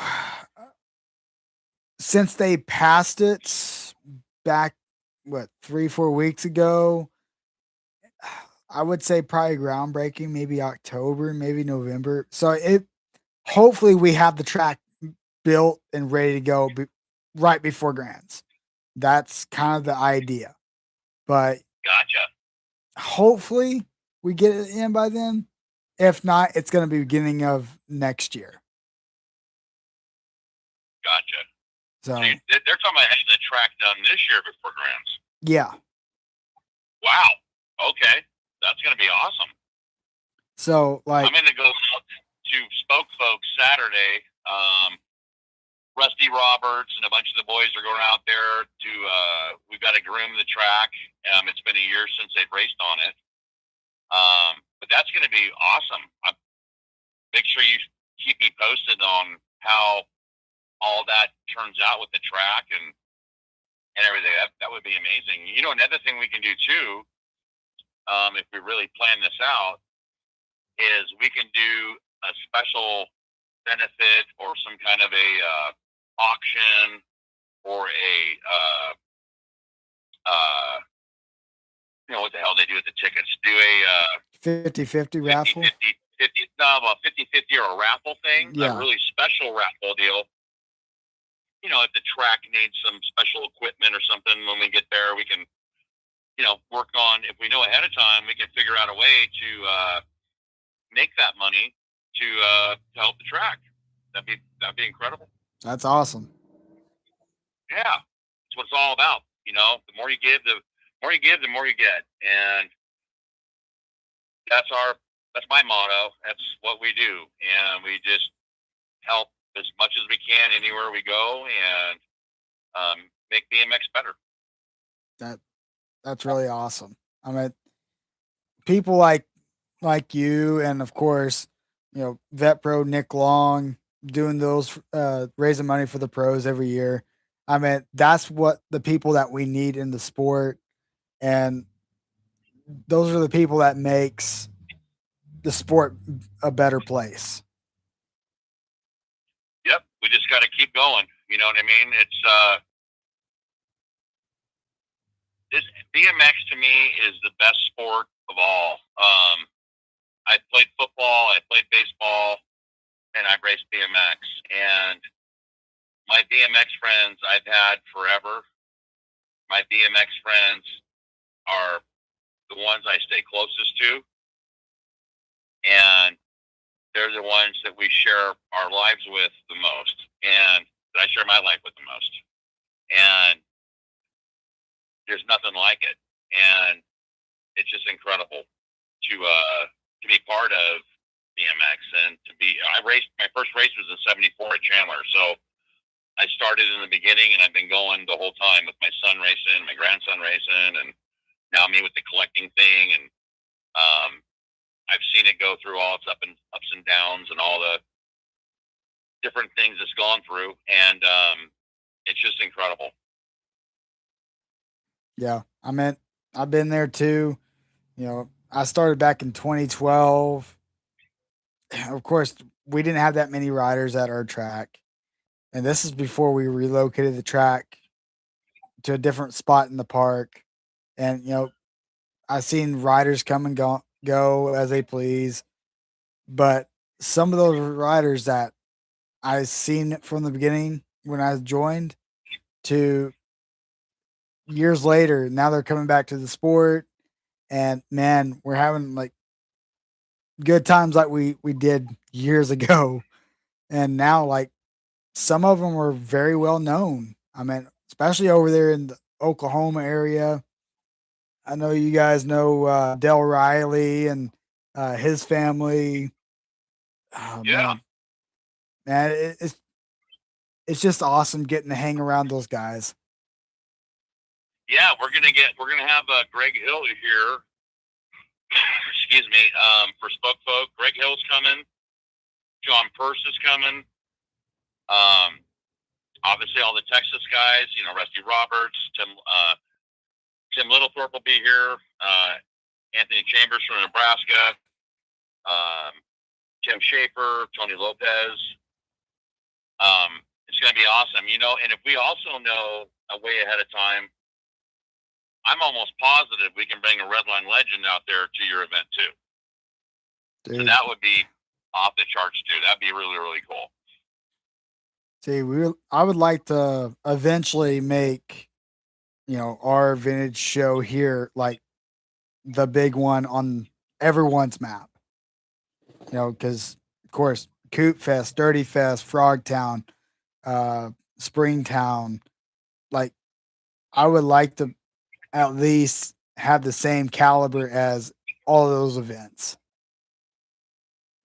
since they passed it back, 3-4 weeks ago, I would say probably groundbreaking, maybe October, maybe November. So hopefully we have the track built and ready to go right before Grands. That's kind of the idea. But gotcha. Hopefully we get it in by then. If not, it's going to be beginning of next year. Gotcha. So they're talking about having the track done this year before Grands. Yeah. Wow. Okay. That's going to be awesome. So, I'm going to go out to Spoke Folks Saturday. Rusty Roberts and a bunch of the boys are going out there we've got to groom the track. It's been a year since they've raced on it. But that's going to be awesome. Make sure you keep me posted on how all that turns out with the track and everything. That would be amazing. Another thing we can do too, if we really plan this out, is we can do a special benefit or some kind of a auction or what the hell they do with the tickets. Do a 50-50 raffle. 50-50 or a raffle thing. Yeah. A really special raffle deal if the track needs some special equipment or something, when we get there, we can, work on, if we know ahead of time, we can figure out a way to make that money to help the track. That'd be incredible. That's awesome. Yeah, that's what it's all about. The more you give, the more you get, and that's my motto. That's what we do, and we just help as much as we can anywhere we go, and make BMX better. That's really awesome. I mean, people like you, and of course, Vet Pro Nick Long doing those, raising money for the pros every year. I mean, that's what the people that we need in the sport, and those are the people that makes the sport a better place. Yep, we just got to keep going. You know what I mean? This BMX to me is the best sport of all. I played football, I played baseball, and I raced BMX. And my BMX friends I've had forever. My BMX friends are the ones I stay closest to, and they're the ones that we share our lives with the most, and that I share my life with the most. And there's nothing like it, and it's just incredible to be part of BMX, and my first race was in '74 at Chandler, so I started in the beginning, and I've been going the whole time with my son racing, my grandson racing, and now me with the collecting thing. And I've seen it go through all its ups and downs and all the different things it's gone through, and it's just incredible. Yeah, I mean, I've been there too. I started back in 2012. Of course, we didn't have that many riders at our track, and this is before we relocated the track to a different spot in the park. And I've seen riders come and go as they please, but some of those riders that I've seen from the beginning when I joined to years later, now they're coming back to the sport, and man, we're having like good times like we did years ago. And now, like, some of them were very well known. I mean, especially over there in the Oklahoma area. I know you guys know Del Riley and his family. Oh Yeah. man, it's just awesome getting to hang around those guys. Yeah, we're gonna have Greg Hill here. Excuse me. For Spoke Folk, Greg Hill's coming. John Purse is coming. Obviously all the Texas guys. Rusty Roberts, Tim Littlethorpe will be here. Anthony Chambers from Nebraska. Tim Schaefer, Tony Lopez. It's going to be awesome, and if we also know a way ahead of time, I'm almost positive we can bring a Redline legend out there to your event too. Dude. So that would be off the charts too. That'd be really, really cool. See, I would like to eventually make, our vintage show here like the big one on everyone's map. Because of course, Coop Fest, Dirty Fest, Frogtown, Springtown, like I would like to at least have the same caliber as all of those events.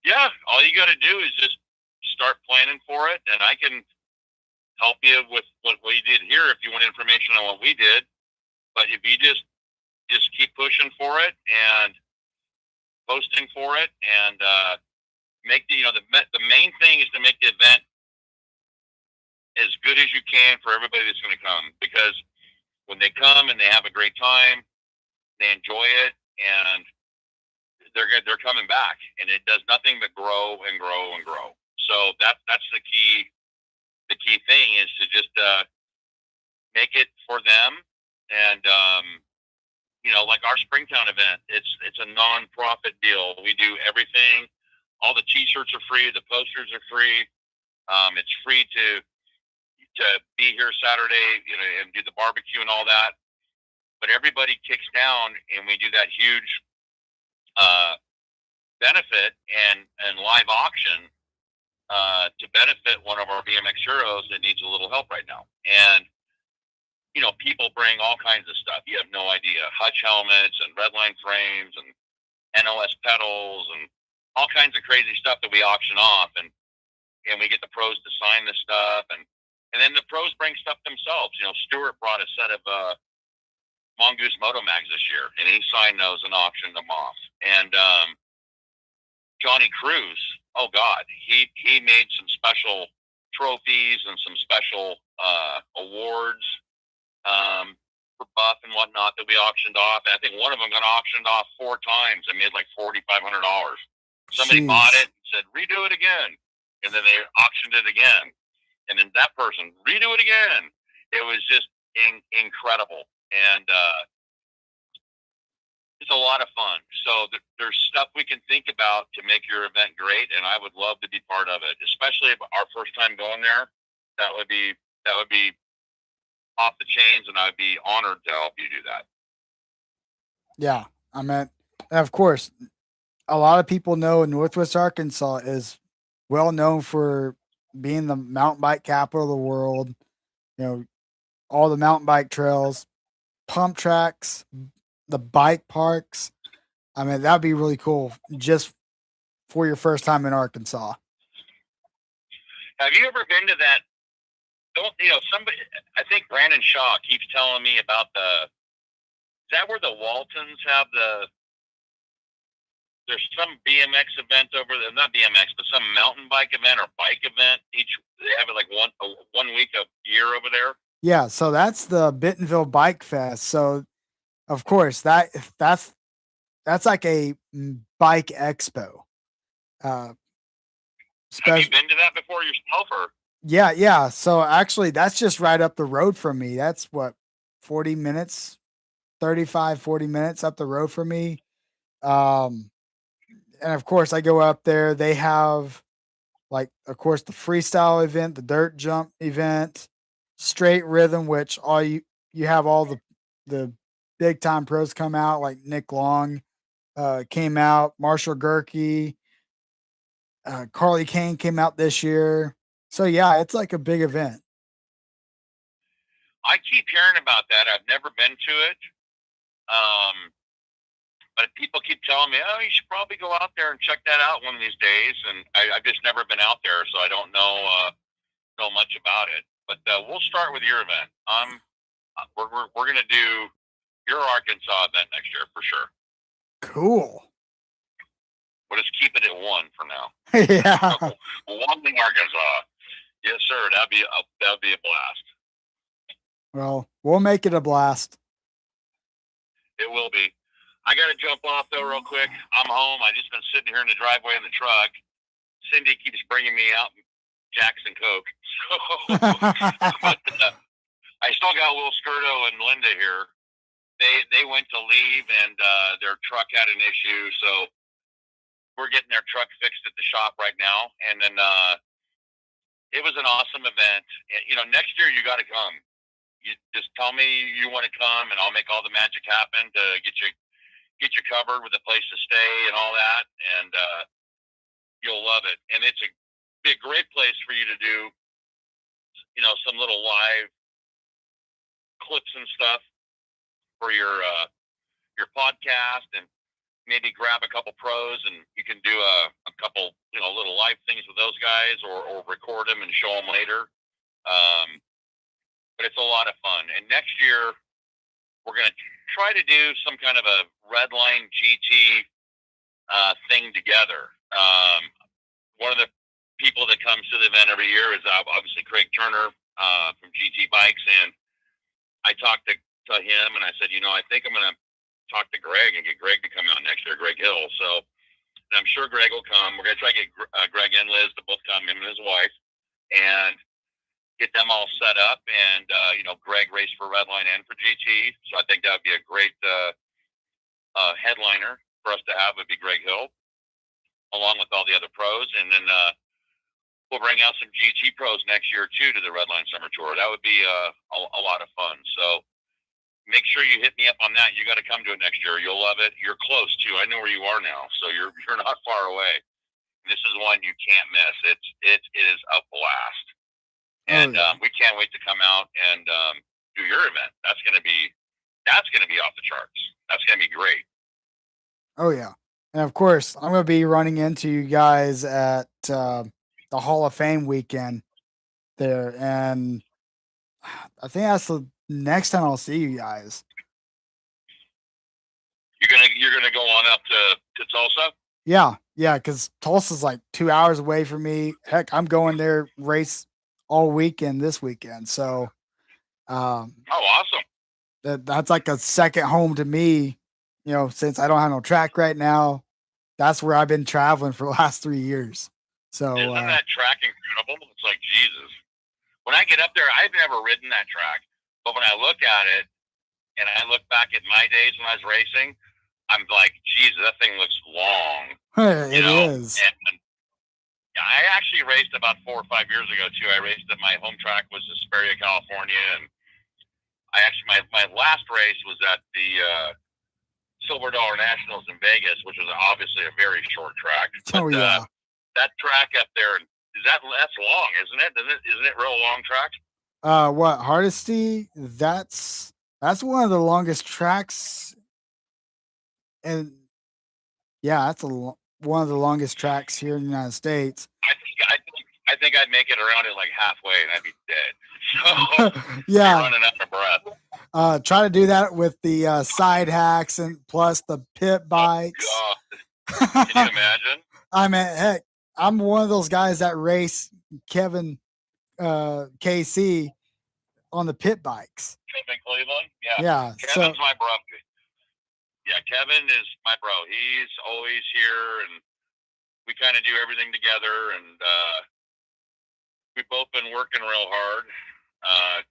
Yeah, all you got to do is just start planning for it, and I can help you with what we did here if you want information on what we did. But if you just keep pushing for it and posting for it, and make the main thing is to make the event as good as you can for everybody that's going to come, because when they come and they have a great time, they enjoy it, and they're coming back, and it does nothing but grow and grow and grow. So that's the key. The key thing is to just make it for them, and like our Springtown event, it's a non-profit deal. We do everything. All the T-shirts are free. The posters are free. It's free to to be here Saturday, and do the barbecue and all that. But everybody kicks down, and we do that huge benefit and live auction to benefit one of our BMX heroes that needs a little help right now. And people bring all kinds of stuff. You have no idea. Hutch helmets and redline frames and NOS pedals and all kinds of crazy stuff that we auction off. And we get the pros to sign this stuff. And then the pros bring stuff themselves. Stuart brought a set of Mongoose Moto Mags this year, and he signed those and auctioned them off. And Johnny Cruz, oh God, he made some special trophies and some special awards for buff and whatnot that we auctioned off. And I think one of them got auctioned off 4 times and made like $4,500. Somebody bought it and said, redo it again. And then they auctioned it again. And then that person, redo it again. It was just incredible. And it's a lot of fun. So there's stuff we can think about to make your event great. And I would love to be part of it, especially if our first time going there. That would be off the chains, and I'd be honored to help you do that. Yeah, I mean, of course, a lot of people know Northwest Arkansas is well known for being the mountain bike capital of the world. All the mountain bike trails, pump tracks, the bike parks. I mean, that'd be really cool just for your first time in Arkansas. Have you ever been to that? Somebody, I think Brandon Shaw keeps telling me about is that where the Waltons have there's some BMX event over there, not BMX, but some mountain bike event or bike event. They have it like one week a year over there. Yeah. So that's the Bentonville Bike Fest. So of course that's like a bike expo. Have you been to that before yourself, or? Yeah. So actually, that's just right up the road from me. That's what, 40 minutes, 35, 40 minutes up the road from me. And of course, I go up there. They have, like, of course, the freestyle event, the dirt jump event, straight rhythm, which you have all the big time pros come out, like Nick Long came out, Marshall Gerke, Carly Kane came out this year. So yeah, it's like a big event. I keep hearing about that. I've never been to it. But people keep telling me, oh, you should probably go out there and check that out one of these days. And I've just never been out there, so I don't know much about it. But we'll start with your event. We're gonna do your Arkansas event next year for sure. Cool. We'll just keep it at 1 for now. Yeah. 1 in Arkansas. Yes, sir. That'd be a blast. Well, we'll make it a blast. It will be. I got to jump off, though, real quick. I'm home. I just been sitting here in the driveway in the truck. Cindy keeps bringing me out Jackson Coke. But, I still got Will Skirto and Linda here. They went to leave, and their truck had an issue, so we're getting their truck fixed at the shop right now. And then it was an awesome event. And, next year you got to come. You just tell me you want to come, and I'll make all the magic happen to get you covered with a place to stay and all that, and you'll love it. And it's be a great place for you to do, some little live clips and stuff for your podcast, and maybe grab a couple pros, and you can do a couple, little live things with those guys, or record them and show them later. But it's a lot of fun. And next year, we're going to try to do some kind of a Redline GT thing together. One of the people that comes to the event every year is obviously Craig Turner from GT Bikes. And I talked to him, and I said, I think I'm going to talk to Greg and get Greg to come out next year, Greg Hill. So I'm sure Greg will come. We're going to try to get Greg and Liz to both come, him and his wife, and get them all set up. And, Greg raced for Redline and for GT. So I think that would be a great headliner for us to have, would be Greg Hill, along with all the other pros. And then we'll bring out some GT pros next year too to the Redline Summer Tour. That would be a lot of fun. So make sure you hit me up on that. You got to come to it next year. You'll love it. You're close too. I know where you are now, so you're not far away. This is one you can't miss. It is a blast, and we can't wait to come out and do your event. That's gonna be off the charts. That's gonna be great. Oh yeah, and of course I'm gonna be running into you guys at the Hall of Fame weekend there, and I think that's the next time I'll see you guys. You're gonna go on up to Tulsa? Yeah, because Tulsa's like 2 hours away from me. Heck, I'm going there race all weekend this weekend. So, oh, awesome! That's like a second home to me. You know, since I don't have no track right now, that's where I've been traveling for the last 3 years. So, isn't that track incredible? It's like Jesus. When I get up there, I've never ridden that track, but when I look at it and I look back at my days when I was racing, I'm like, Jesus, that thing looks long. It is. And I actually raced about 4 or 5 years ago too. I raced at my home track was Hesperia, California, and I actually my last race was at the Silver Dollar Nationals in Vegas, which was obviously a very short track. But, that track up there, that's long, isn't it? Isn't it real long track? What Hardesty? That's one of the longest tracks. And yeah, that's one of the longest tracks here in the United States. I think I'd make it around it like halfway and I'd be dead. So yeah, running out of breath. Try to do that with the side hacks and plus the pit bikes. Oh, God. Can you imagine? I mean, heck, I'm one of those guys that race Kevin KC on the pit bikes. Kevin Cleveland? Yeah. Yeah. Kevin's my bro. Yeah, Kevin is my bro. He's always here, and we kind of do everything together. And we've both been working real hard,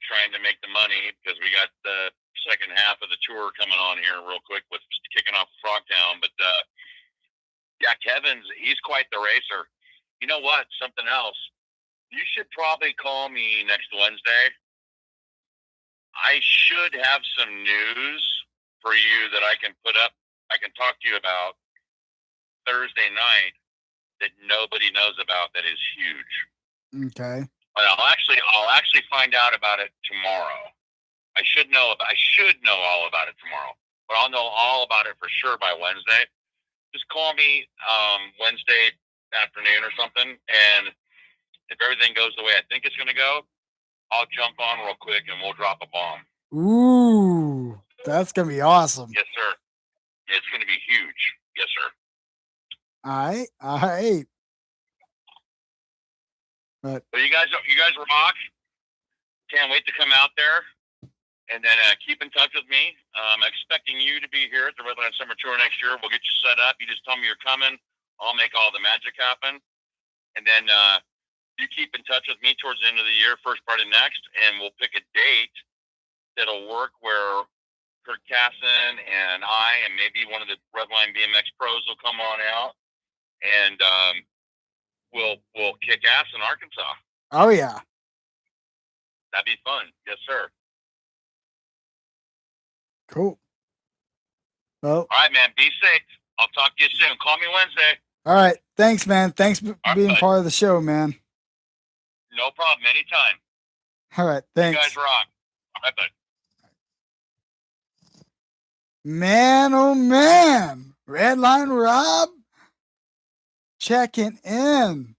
trying to make the money because we got the second half of the tour coming on here real quick with kicking off Frogtown. But yeah, he's quite the racer. You know what? Something else. You should probably call me next Wednesday. I should have some news for you that I can put up, I can talk to you about Thursday night that nobody knows about that is huge. Okay. But I'll actually find out about it tomorrow. I should know all about it tomorrow, but I'll know all about it for sure by Wednesday. Just call me Wednesday afternoon or something, and if everything goes the way I think it's going to go, I'll jump on real quick and we'll drop a bomb. Ooh. That's going to be awesome. Yes, sir. It's going to be huge. Yes, sir. All right. But you guys rock. Can't wait to come out there. And then keep in touch with me. I'm expecting you to be here at the Redline Summer Tour next year. We'll get you set up. You just tell me you're coming. I'll make all the magic happen. And then you keep in touch with me towards the end of the year, first part of next, and we'll pick a date that'll work where Kurt Casson and I and maybe one of the Redline BMX pros will come on out, and we'll kick ass in Arkansas. Oh yeah, that'd be fun. Yes, sir. Cool. Well, all right, man. Be safe. I'll talk to you soon. Call me Wednesday. All right. Thanks, man. Thanks for being part of the show, man. No problem. Anytime. All right. Thanks. You guys rock. All right, bud. Man, oh man, Redline Rob checking in.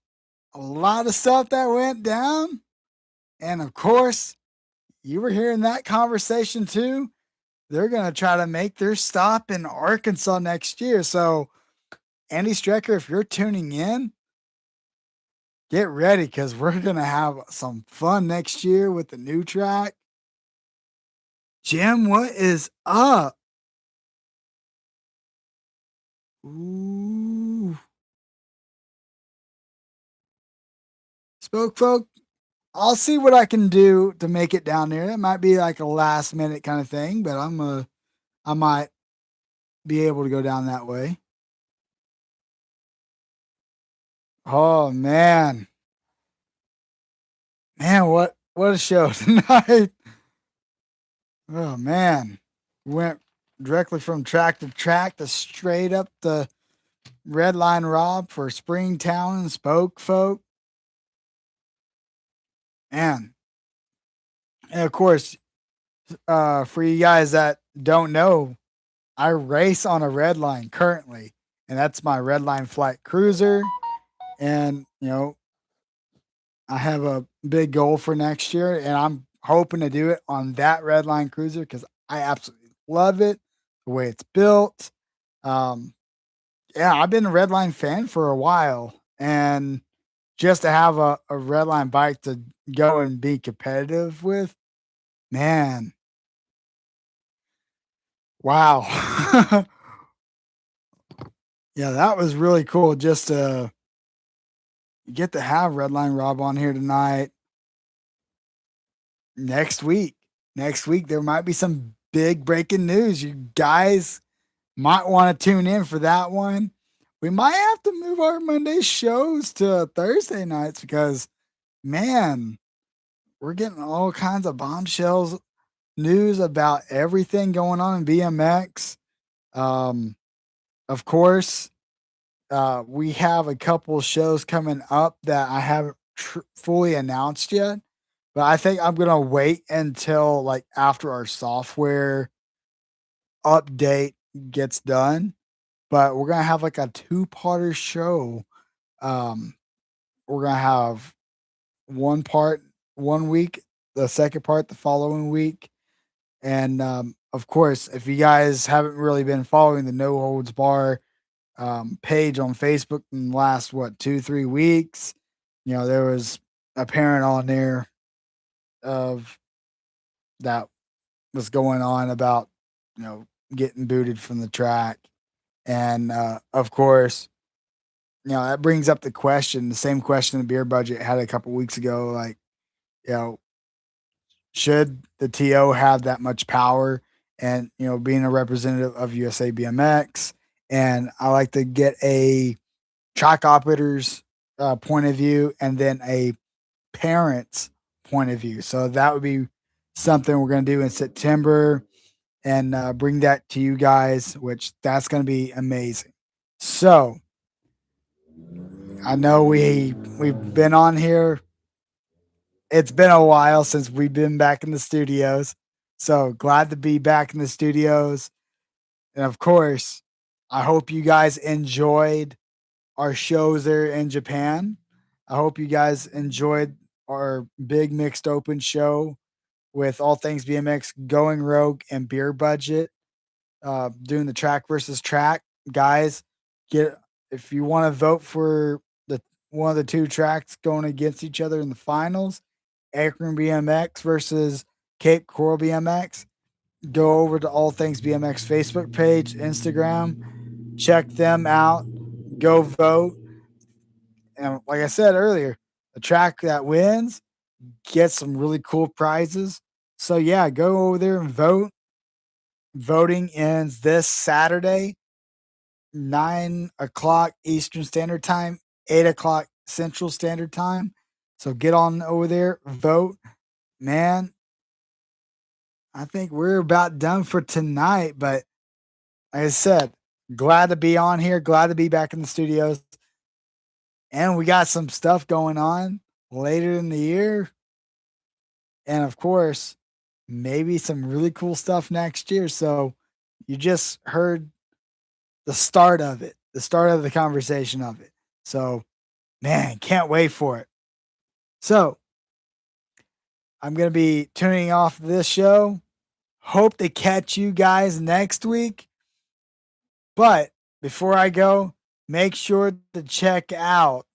A lot of stuff that went down. And of course, you were hearing that conversation too. They're going to try to make their stop in Arkansas next year. So, Andy Strecker, if you're tuning in, get ready because we're going to have some fun next year with the new track. Jim, what is up? Ooh. Spoke folk, I'll see what I can do to make it down there. It might be like a last minute kind of thing, but I might be able to go down that way. Oh man. Man, what a show tonight. Oh man. Went directly from track to track to straight up the Red Line Rob for Springtown and Spoke Folk. Man. And of course, for you guys that don't know, I race on a red line currently, and that's my red line flight cruiser. And I have a big goal for next year, and I'm hoping to do it on that red line cruiser because I absolutely love it, the way it's built. Um, yeah, I've been a red line fan for a while, and just to have a red line bike to go and be competitive with, man, wow. Yeah, that was really cool just to get to have Redline Rob on here tonight. Next week. Next week, there might be some big breaking news. You guys might want to tune in for that one. We might have to move our Monday shows to Thursday nights because, man, we're getting all kinds of bombshells news about everything going on in BMX. Of course, we have a couple shows coming up that I haven't fully announced yet, but I think I'm gonna wait until like after our software update gets done. But we're gonna have like a two-parter show. Um, we're gonna have one part one week, the second part the following week, and of course, if you guys haven't really been following the No Holds Bar page on Facebook in the last 2-3 weeks. There was a parent on there of that was going on about getting booted from the track, and of course, that brings up the same question the beer budget had a couple weeks ago, like you know should the TO have that much power, and being a representative of USA BMX, and I like to get a track operators point of view and then a parent's point of view. So that would be something we're going to do in September and bring that to you guys, which that's going to be amazing. So I know we've been on here. It's been a while since we've been back in the studios. So glad to be back in the studios. And of course, I hope you guys enjoyed our shows there in Japan. I hope you guys enjoyed our big mixed open show with all things BMX, Going Rogue, and Beer Budget. Doing the track versus track, guys. Get if you want to vote for the one of the two tracks going against each other in the finals, Akron BMX versus Cape Coral BMX. Go over to All Things BMX Facebook page, Instagram, check them out. Go vote. And like I said earlier, the track that wins gets some really cool prizes. So yeah, go over there and vote. Voting ends this Saturday, 9 o'clock Eastern Standard Time, 8 o'clock Central Standard Time. So get on over there, vote. Man, I think we're about done for tonight. But like I said, glad to be on here, glad to be back in the studios. And we got some stuff going on later in the year. And of course, maybe some really cool stuff next year. So you just heard the start of it, the start of the conversation of it. So, man, can't wait for it. So, I'm going to be tuning off this show. Hope to catch you guys next week. But before I go, make sure to check out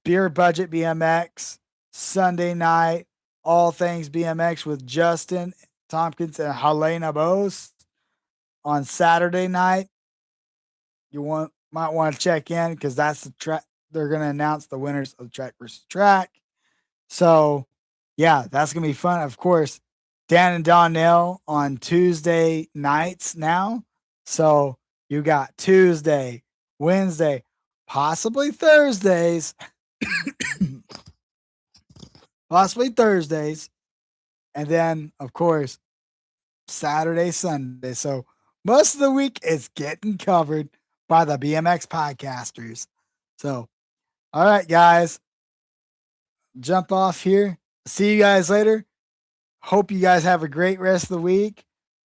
Beer Budget BMX Sunday night, All Things BMX with Justin Tompkins and Helena Bose on Saturday night. Might want to check in because that's the track. They're going to announce the winners of the track versus track. So, yeah, that's going to be fun. Of course, Dan and Donnell on Tuesday nights now. So you got Tuesday, Wednesday, possibly Thursdays possibly Thursdays, and then, of course, Saturday, Sunday. So most of the week is getting covered by the BMX podcasters. So, all right, guys, jump off here. See you guys later. Hope you guys have a great rest of the week.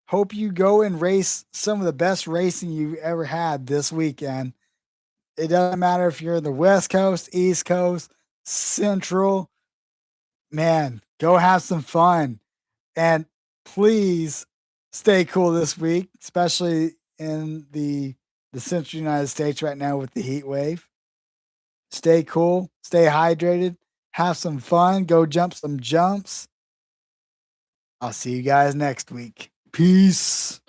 Hope you go and race some of the best racing you've ever had this weekend. It doesn't matter if you're in the West Coast, East Coast, Central. Man, go have some fun. And please stay cool this week, especially in the central United States right now with the heat wave. Stay cool, stay hydrated, have some fun, go jump some jumps. I'll see you guys next week. Peace.